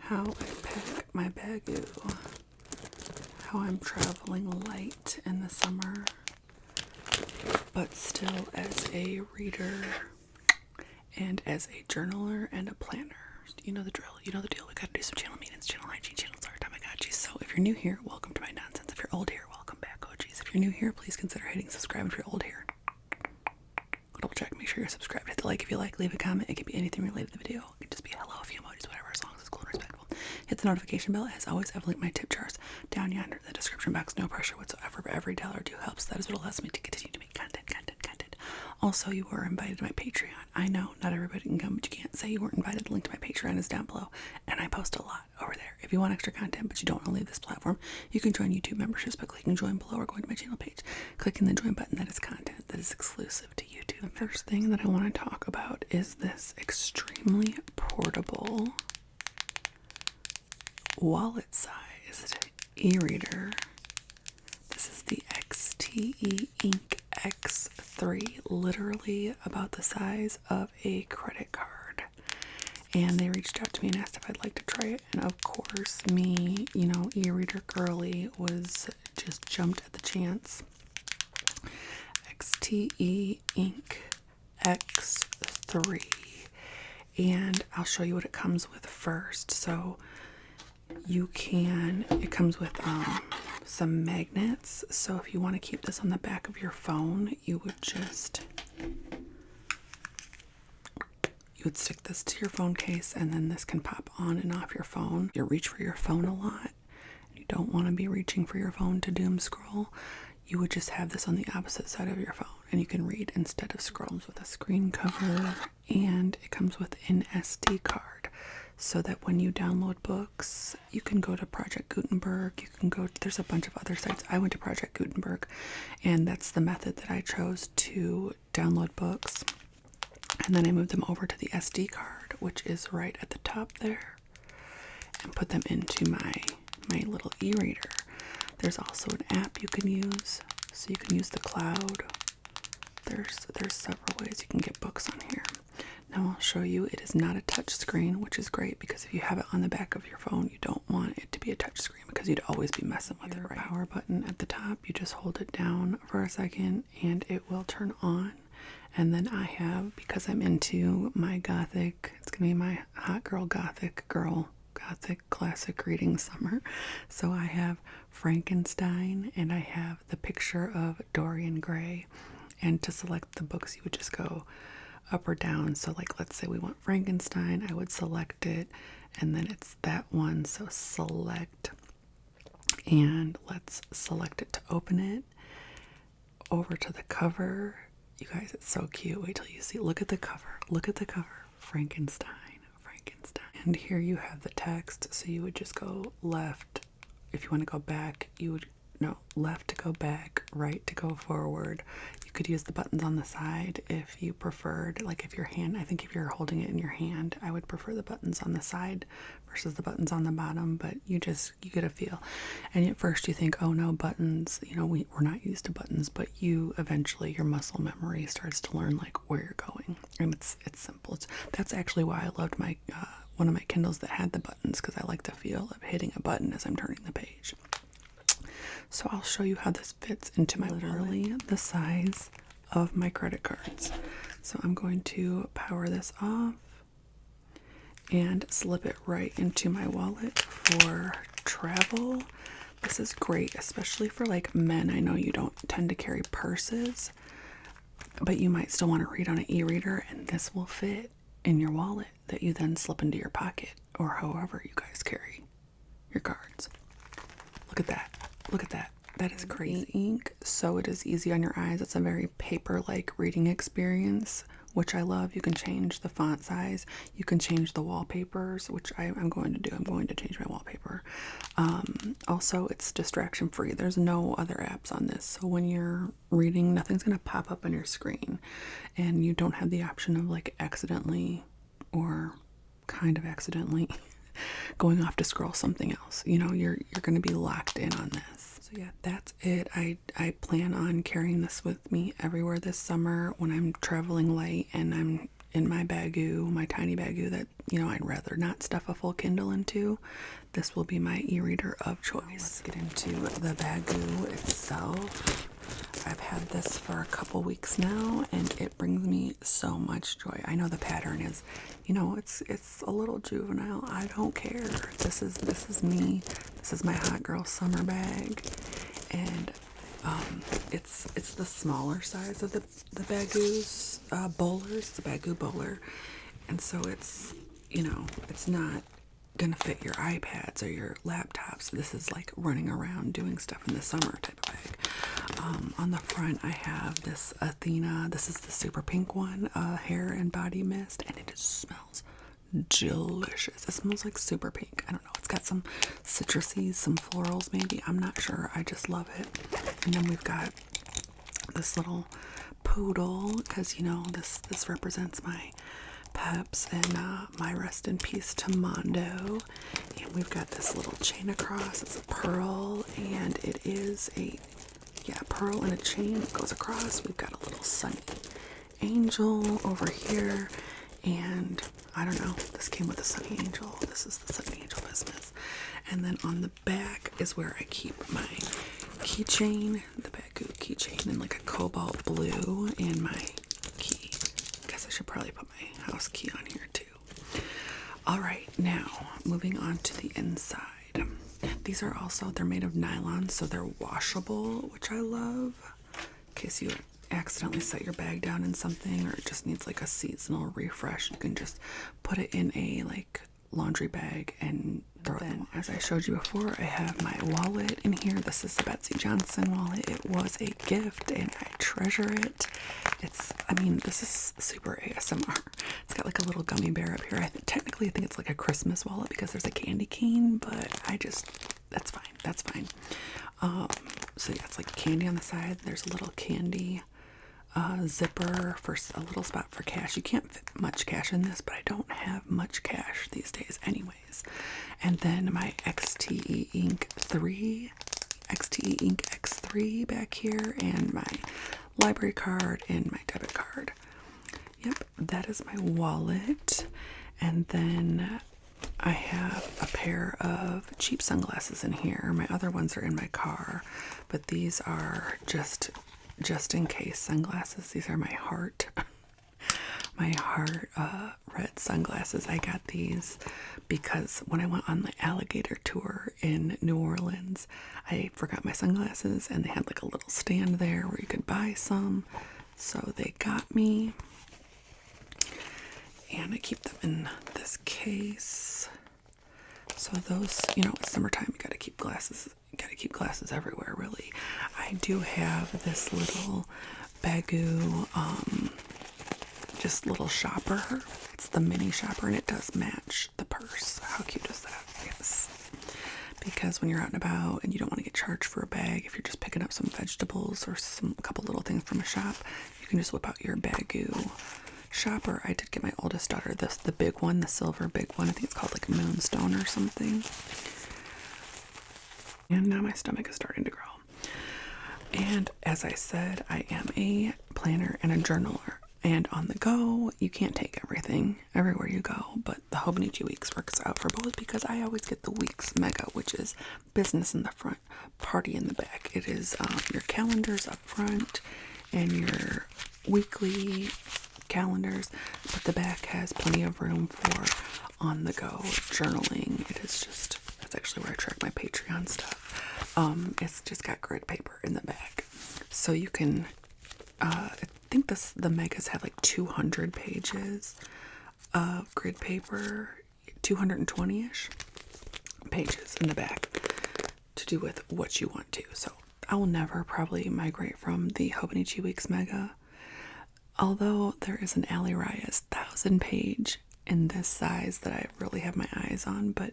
how I pack my Baggu, how I'm traveling light in the summer, but still as a reader and as a journaler and a planner. You know the drill, you know the deal. We gotta do some channel maintenance, channel hygiene, channel start time. I got you. So if you're new here, welcome to my nonsense. If you're old here, welcome back, OGs. If you're new here, please consider hitting subscribe. If you're old here, double check, make sure you're subscribed. Hit the like if you like, leave a comment. It could be anything related to the video. It could just be a hello, a few emojis, whatever, as long as it's cool and respectful. Hit the notification bell. As always, I've linked my tip jars down yonder in the description box. No pressure whatsoever, but every dollar or two helps. That is what allows me to continue to make content. Also, you were invited to my Patreon. I know not everybody can come, but you can't say you weren't invited. The link to my Patreon is down below, and I post a lot over there. If you want extra content, but you don't want to leave this platform, you can join YouTube memberships by clicking join below or going to my channel page, clicking the join button. That is content that is exclusive to YouTube. The first thing that I want to talk about is this extremely portable, wallet-sized e-reader. This is the XTEINK X3, literally about the size of a credit card. And they reached out to me and asked if I'd like to try it. And of course, me, you know, e-reader girly, was just jumped at the chance. XTEINK X3. And I'll show you what it comes with first. So it comes with some magnets. So if you want to keep this on the back of your phone, you would stick this to your phone case, and then this can pop on and off your phone. You reach for your phone a lot, and you don't want to be reaching for your phone to doom scroll. You would just have this on the opposite side of your phone, and you can read instead of scrolls. With a screen cover, and it comes with an SD card, so that when you download books, you can go to Project Gutenberg, there's a bunch of other sites. I went to Project Gutenberg, and that's the method that I chose to download books. And then I moved them over to the SD card, which is right at the top there, and put them into my little e-reader. There's also an app you can use, so you can use the cloud. There's several ways you can get books on here. Now I'll show you, it is not a touch screen, which is great because if you have it on the back of your phone, you don't want it to be a touch screen because you'd always be messing with it, right? Power button at the top, you just hold it down for a second and it will turn on. And then I have, because I'm into my gothic, it's gonna be my hot girl gothic classic reading summer. So I have Frankenstein and I have the picture of Dorian Gray. And to select the books, you would just go up or down. So like, let's say we want Frankenstein, I would select it, and then it's that one. So select, and let's select it to open it. Over to the cover. You guys, it's so cute. Wait till you see. Look at the cover. Look at the cover. Frankenstein. And here you have the text. So you would just go left. If you want to go back, you would left to go back, right to go forward. You could use the buttons on the side if you preferred. Like if if you're holding it in your hand, I would prefer the buttons on the side versus the buttons on the bottom, but you get a feel. And at first you think, oh no, buttons, we're not used to buttons, but eventually your muscle memory starts to learn like where you're going. And it's simple. That's actually why I loved my one of my Kindles that had the buttons, because I like the feel of hitting a button as I'm turning the page. So I'll show you how this fits into my literally the size of my credit cards. So I'm going to power this off and slip it right into my wallet for travel. This is great, especially for like men. I know you don't tend to carry purses, but you might still want to read on an e-reader, and this will fit in your wallet that you then slip into your pocket or however you guys carry your cards. Look at that. Look at that. That is crazy. Ink, so it is easy on your eyes. It's a very paper-like reading experience, which I love. You can change the font size. You can change the wallpapers, which I'm going to do. I'm going to change my wallpaper. Also, it's distraction-free. There's no other apps on this. So when you're reading, nothing's going to pop up on your screen. And you don't have the option of like accidentally or kind of accidentally going off to scroll something else. You're going to be locked in on this. So yeah, that's it. I plan on carrying this with me everywhere this summer when I'm traveling light and I'm in my Baggu, my tiny Baggu that, you know, I'd rather not stuff a full Kindle into, this will be my e-reader of choice. Let's get into the Baggu itself. I've had this for a couple weeks now, and it brings me so much joy. I know the pattern is, you know, it's a little juvenile. I don't care. This is me. This is my hot girl summer bag, and it's the smaller size of the Baggu's bowlers. It's a Baggu bowler, and so it's, you know, it's not gonna fit your iPads or your laptops. This is like running around doing stuff in the summer type of bag. On the front I have this Athena, this is the super pink one, hair and body mist, and it just smells delicious. It smells like super pink. I don't know, it's got some citrusy, some florals maybe, I'm not sure. I just love it. And then we've got this little poodle, because, you know, this represents my Peps and my rest in peace to Mondo. And we've got this little chain across. It's a pearl, and it is a, yeah, pearl and a chain that goes across. We've got a little sunny angel over here, and I don't know, this came with a sunny angel. This is the sunny angel business. And then on the back is where I keep my keychain, the Baggu keychain, in like a cobalt blue, and my key. I should probably put my house key on here too. Alright, now moving on to the inside. These are also, they're made of nylon, so they're washable, which I love. In case you accidentally set your bag down in something, or it just needs like a seasonal refresh, you can just put it in a like laundry bag and throw it in. As I showed you before, I have my wallet in here. This is the Betsy Johnson wallet. It was a gift and I treasure it. I mean, this is super ASMR. It's got like a little gummy bear up here. Technically I think it's like a Christmas wallet because there's a candy cane, but that's fine. So yeah, it's like candy on the side. There's a little candy zipper for a little spot for cash. You can't fit much cash in this, but I don't have much cash these days anyways. And then my XTEINK X3 back here, and my library card and my debit card. Yep, that is my wallet. And then I have a pair of cheap sunglasses in here. My other ones are in my car, but these are just in case sunglasses. These are my heart red sunglasses. I got these because when I went on the alligator tour in New Orleans, I forgot my sunglasses, and they had like a little stand there where you could buy some, so they got me, and I keep them in this case. So those, you know, it's summertime, you gotta keep glasses. You gotta keep glasses everywhere, really. I do have this little Baggu, just little shopper. It's the mini shopper, and it does match the purse. How cute is that? Yes. Because when you're out and about and you don't want to get charged for a bag, if you're just picking up some vegetables or a couple little things from a shop, you can just whip out your Baggu shopper. I did get my oldest daughter the big one, the silver big one. I think it's called like Moonstone or something. And now my stomach is starting to grow. And as I said, I am a planner and a journaler. And on the go, you can't take everything everywhere you go, but the Hobonichi Weeks works out for both, because I always get the Weeks Mega, which is business in the front, party in the back. It is your calendars up front and your weekly calendars, but the back has plenty of room for on the go journaling. It's actually where I track my Patreon stuff. It's just got grid paper in the back, so you can I think the megas have like 200 pages of grid paper, 220-ish pages in the back to do with what you want to. So I will never probably migrate from the Hobonichi Weeks Mega, although there is an Ali Raya's 1,000-page in this size that I really have my eyes on, but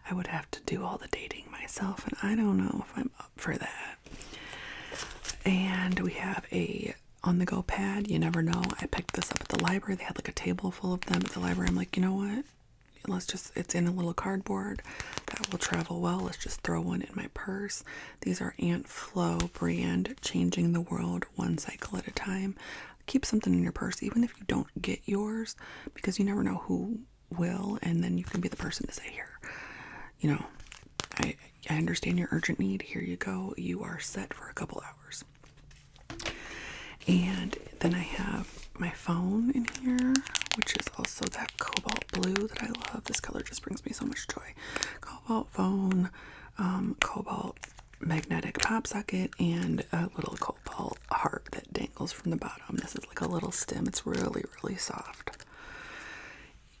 I would have to do all the dating myself, and I don't know if I'm up for that. And we have a on-the-go pad. You never know. I picked this up at the library. They had like a table full of them at the library. I'm like, you know what? It's in a little cardboard. That will travel well. Let's just throw one in my purse. These are Aunt Flo brand, changing the world one cycle at a time. keep something in your purse, even if you don't get yours, because you never know who will, and then you can be the person to say, here, you know, I understand your urgent need. Here you go. You are set for a couple hours. And then I have my phone in here, which is also that cobalt blue that I love. This color just brings me so much joy. Cobalt phone, cobalt magnetic pop socket, and a little cobalt heart that dangles from the bottom. This is like a little stem. It's really, really soft.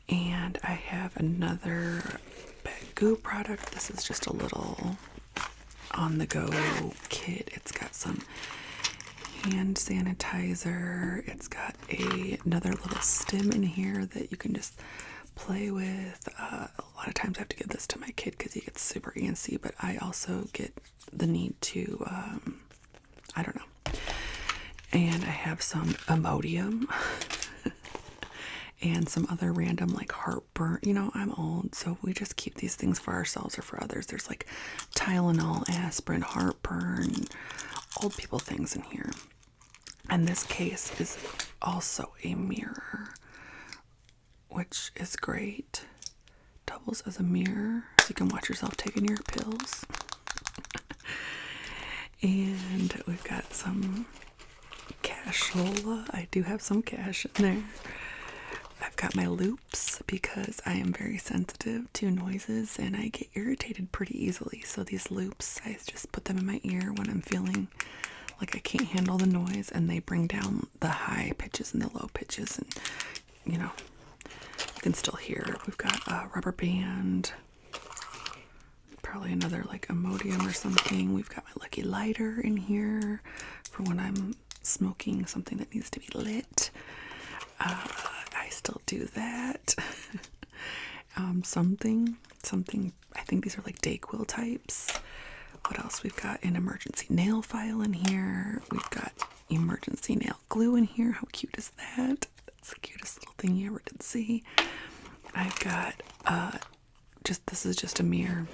And I have another Baggu product. This is just a little on-the-go kit. It's got some hand sanitizer. It's got another little stem in here that you can just play with. A lot of times I have to give this to my kid because he gets super antsy, but I also get the need to, I don't know. And I have some Imodium and some other random like heartburn. You know, I'm old, so we just keep these things for ourselves or for others. There's like Tylenol, aspirin, heartburn, old people things in here. And this case is also a mirror, which is great. Doubles as a mirror, so you can watch yourself taking your pills. And we've got some cashola. I do have some cash in there. I've got my loops because I am very sensitive to noises and I get irritated pretty easily. So these loops, I just put them in my ear when I'm feeling like I can't handle the noise, and they bring down the high pitches and the low pitches, and you know, you can still hear. We've got a rubber band, probably another like Imodium or something. We've got my lucky lighter in here for when I'm smoking something that needs to be lit. I still do that. Something, I think these are like Dayquil types. What else? We've got an emergency nail file in here. We've got emergency nail glue in here. How cute is that? That's the cutest little thing you ever did see. I've got, this is just a mirror.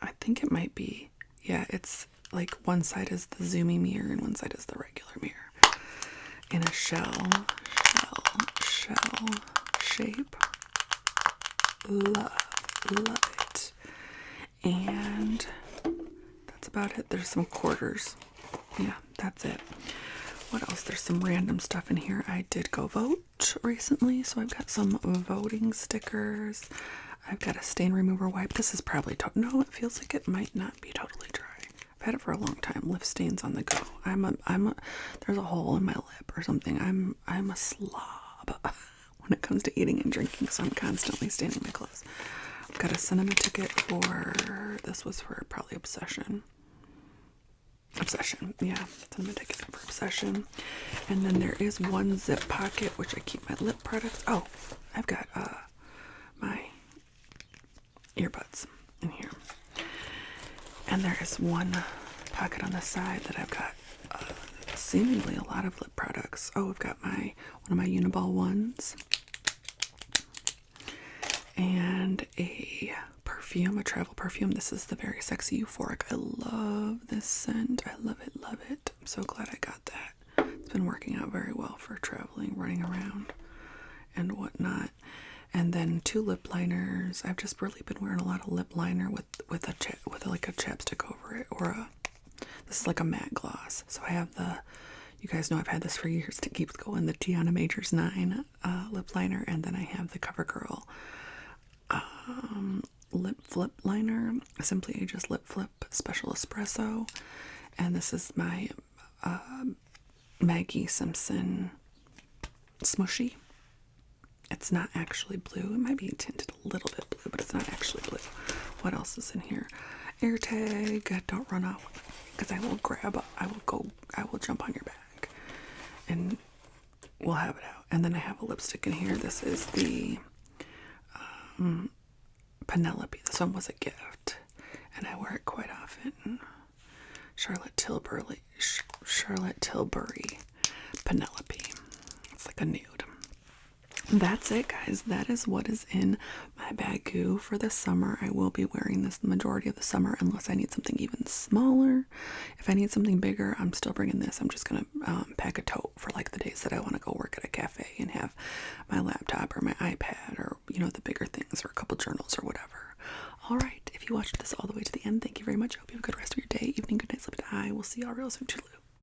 I think it might be, yeah, it's like one side is the zoomy mirror and one side is the regular mirror. In a shell shape. Love it. And that's about it. There's some quarters. Yeah, that's it. What else? There's some random stuff in here. I did go vote recently, so I've got some voting stickers. I've got a stain remover wipe. This is probably no, it feels like it might not be totally dry. I've had it for a long time. Lip stains on the go. There's a hole in my lip or something. I'm a slob when it comes to eating and drinking, so I'm constantly staining my clothes. I've got a cinema ticket this was for probably Obsession, yeah, cinema ticket for Obsession. And then there is one zip pocket, which I keep my lip products. Oh, I've got my earbuds in here. And there is one pocket on the side that I've got seemingly a lot of lip products. Oh, I've got one of my Uniball ones. And a perfume, a travel perfume. This is the Very Sexy Euphoric. I love this scent. I love it, love it. I'm so glad I got that. It's been working out very well for traveling, running around, and whatnot. And then 2 lip liners. I've just really been wearing a lot of lip liner with like a chapstick over it, or this is like a matte gloss. So I have you guys know I've had this for years to keep going, the Tiana Majors 9 lip liner, and then I have the CoverGirl lip flip liner, Simply Ages Lip Flip Special Espresso. And this is my Maggie Simpson Smushy. It's not actually blue. It might be tinted a little bit blue, but it's not actually blue. What else is in here? AirTag. Don't run off, because I will jump on your back and we'll have it out. And then I have a lipstick in here. This is the Penelope. This one was a gift and I wear it quite often. Charlotte Tilbury Penelope. It's like a nude. That's it, guys. That is what is in my Baggu for the summer. I will be wearing this the majority of the summer unless I need something even smaller. If I need something bigger, I'm still bringing this. I'm just gonna pack a tote for like the days that I want to go work at a cafe and have my laptop or my iPad or, you know, the bigger things, or a couple journals or whatever. All right, if you watched this all the way to the end, thank you very much. I hope you have a good rest of your day, evening, good night, sleep, and I will see y'all real soon. Toodaloo.